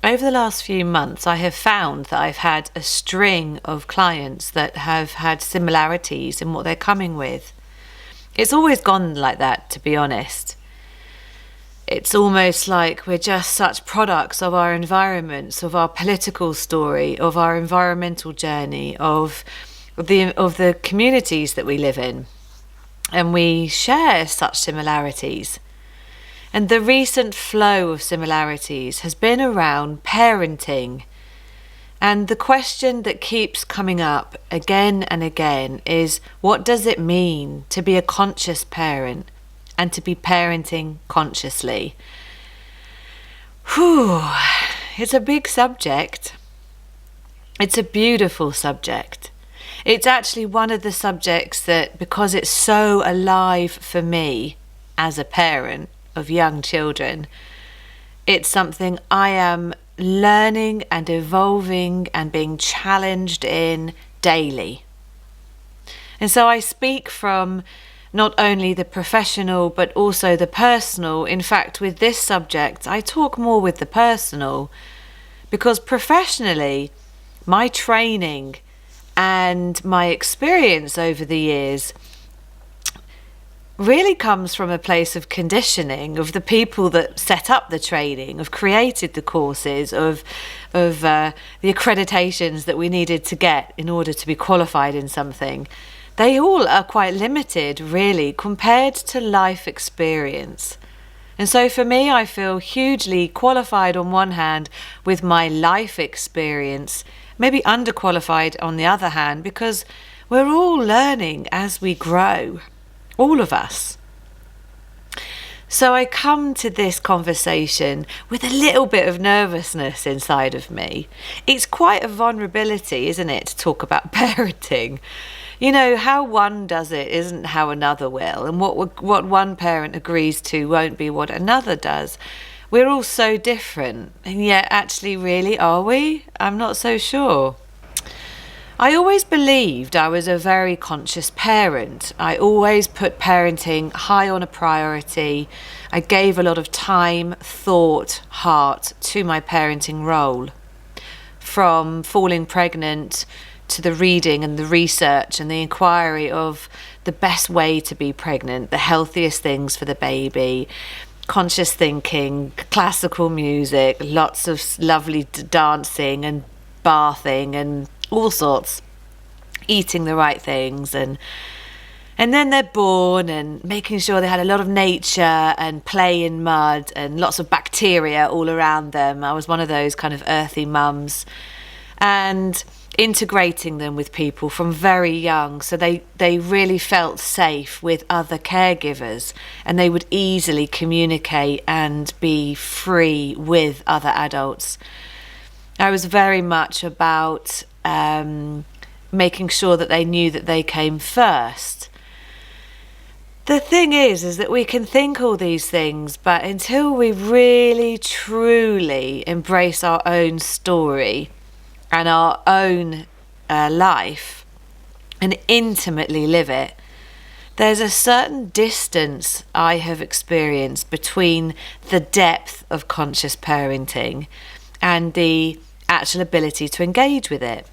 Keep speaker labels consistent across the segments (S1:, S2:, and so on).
S1: over the last few months, I have found that I've had a string of clients that have had similarities in what they're coming with. It's always gone like that, to be honest. It's almost like we're just such products of our environments, of our political story, of our environmental journey, of the communities that we live in. And we share such similarities. And the recent flow of similarities has been around parenting. And the question that keeps coming up again and again is, what does it mean to be a conscious parent and to be parenting consciously? Whew, it's a big subject. It's a beautiful subject. It's actually one of the subjects that, because it's so alive for me as a parent of young children, it's something I am learning and evolving and being challenged in daily. And so I speak from not only the professional but also the personal. In fact, with this subject, I talk more with the personal, because professionally, my training and my experience over the years really comes from a place of conditioning, of the people that set up the training, of created the courses, of the accreditations that we needed to get in order to be qualified in something. They all are quite limited, really, compared to life experience. And so for me, I feel hugely qualified on one hand with my life experience, maybe underqualified on the other hand, because we're all learning as we grow, all of us. So I come to this conversation with a little bit of nervousness inside of me. It's quite a vulnerability, isn't it, to talk about parenting? You know, how one does it isn't how another will, and what one parent agrees to won't be what another does. We're all so different, and yet actually, really, are we? I'm not so sure. I always believed I was a very conscious parent. I always put parenting high on a priority. I gave a lot of time, thought, heart to my parenting role. From falling pregnant to the reading and the research and the inquiry of the best way to be pregnant, the healthiest things for the baby, conscious thinking, classical music, lots of lovely dancing and bathing and all sorts, eating the right things, and then they're born, and making sure they had a lot of nature and play in mud and lots of bacteria all around them. I was one of those kind of earthy mums, and integrating them with people from very young, so they really felt safe with other caregivers, and they would easily communicate and be free with other adults. I was very much about making sure that they knew that they came first. The thing is that we can think all these things, but until we really truly embrace our own story and our own life and intimately live it, there's a certain distance I have experienced between the depth of conscious parenting and the actual ability to engage with it.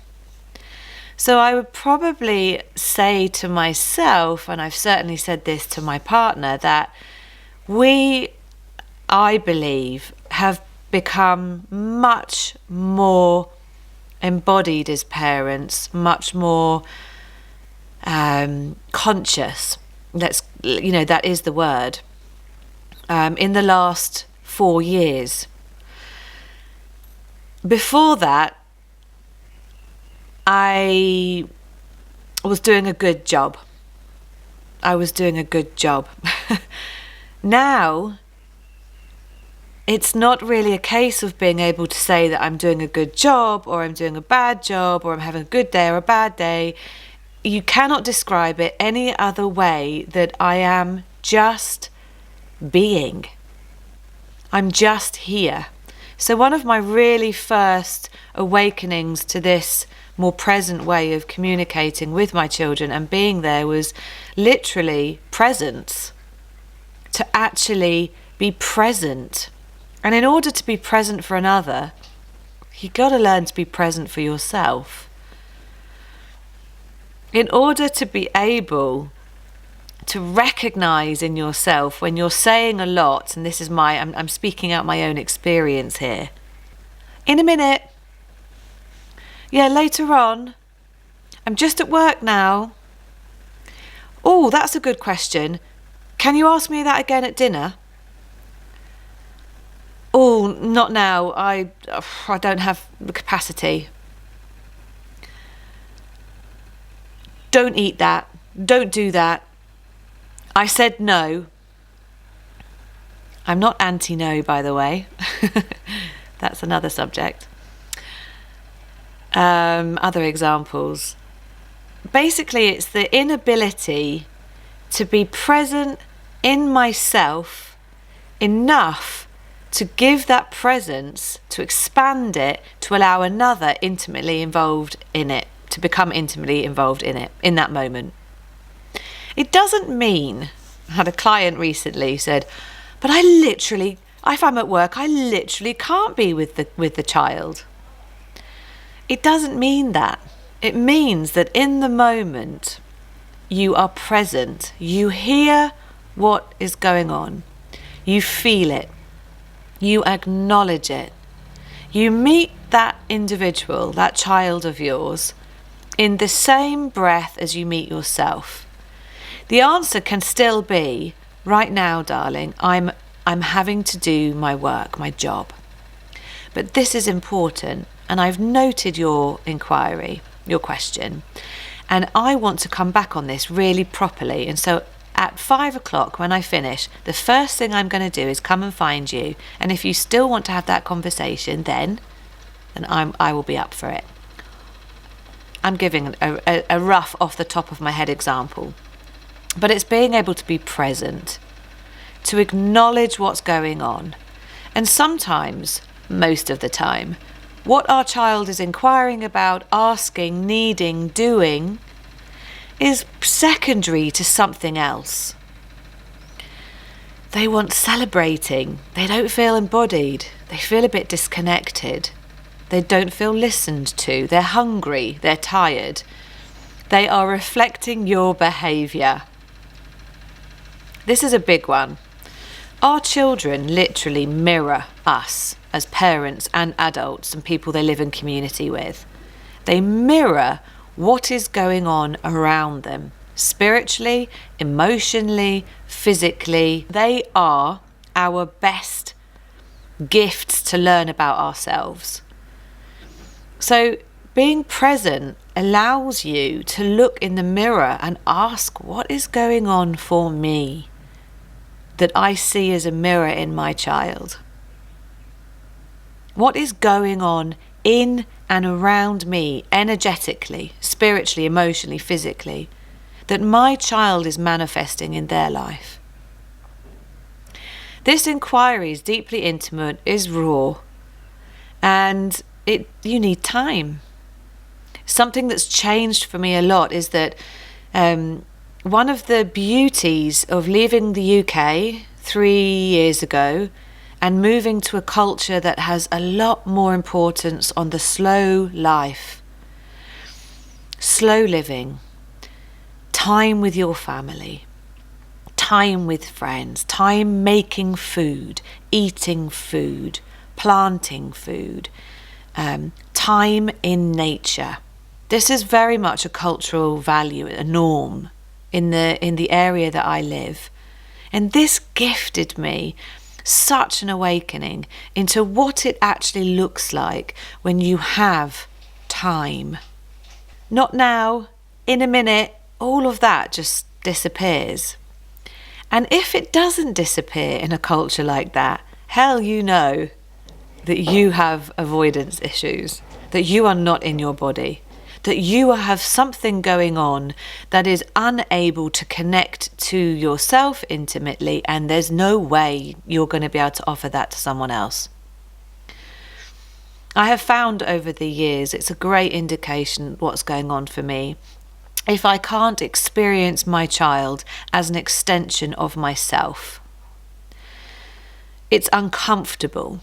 S1: So I would probably say to myself, and I've certainly said this to my partner, that we, I believe, have become much more embodied as parents, much more conscious. That is the word. In the last 4 years. Before that, I was doing a good job. Now, it's not really a case of being able to say that I'm doing a good job or I'm doing a bad job or I'm having a good day or a bad day. You cannot describe it any other way that I am just being. I'm just here. So one of my really first awakenings to this more present way of communicating with my children and being there was literally presence. To actually be present. And in order to be present for another, You got to learn to be present for yourself. In order to be able to recognize in yourself when you're saying a lot, and this is I'm speaking out my own experience here. In a minute. Yeah, later on. I'm just at work now. Oh, that's a good question. Can you ask me that again at dinner? Oh, not now. I don't have the capacity. Don't eat that. Don't do that. I said no. I'm not anti-no, by the way. That's another subject. Other examples. Basically, it's the inability to be present in myself enough to give that presence, to expand it, to allow another intimately involved in it, to become intimately involved in it, in that moment. It doesn't mean, I had a client recently said, but if I'm at work, I literally can't be with the child. It doesn't mean that. It means that in the moment, you are present. You hear what is going on. You feel it. You acknowledge it. You meet that individual, that child of yours, in the same breath as you meet yourself. The answer can still be, right now, darling, I'm having to do my work, my job. But this is important, and I've noted your inquiry, your question, and I want to come back on this really properly. And so at 5 o'clock when I finish, the first thing I'm going to do is come and find you. And if you still want to have that conversation, then I will be up for it. I'm giving a rough off the top of my head example. But it's being able to be present, to acknowledge what's going on. And sometimes, most of the time, what our child is inquiring about, asking, needing, doing is secondary to something else. They want celebrating. They don't feel embodied. They feel a bit disconnected. They don't feel listened to. They're hungry. They're tired. They are reflecting your behaviour. This is a big one. Our children literally mirror us as parents and adults and people they live in community with. They mirror what is going on around them, spiritually, emotionally, physically. They are our best gifts to learn about ourselves. So being present allows you to look in the mirror and ask, what is going on for me that I see as a mirror in my child? What is going on in and around me, energetically, spiritually, emotionally, physically, that my child is manifesting in their life? This inquiry is deeply intimate, is raw, and you need time. Something that's changed for me a lot is that one of the beauties of leaving the UK 3 years ago and moving to a culture that has a lot more importance on the slow life, slow living, time with your family, time with friends, time making food, eating food, planting food, time in nature. This is very much a cultural value, a norm in the area that I live. And this gifted me such an awakening into what it actually looks like when you have time. Not now, in a minute, all of that just disappears. And if it doesn't disappear in a culture like that, hell, you know that you have avoidance issues, that you are not in your body, that you have something going on that is unable to connect to yourself intimately, and there's no way you're going to be able to offer that to someone else. I have found over the years it's a great indication what's going on for me. If I can't experience my child as an extension of myself, it's uncomfortable.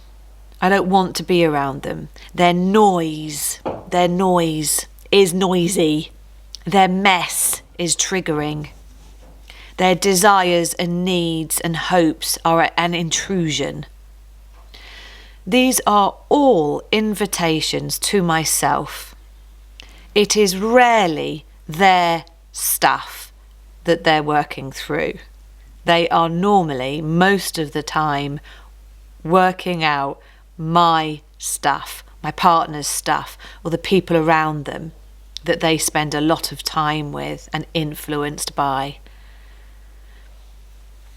S1: I don't want to be around them. Their noise is noisy. Their mess is triggering. Their desires and needs and hopes are an intrusion. These are all invitations to myself. It is rarely their stuff that they're working through. They are normally, most of the time, working out my stuff, my partner's stuff, or the people around them that they spend a lot of time with and influenced by.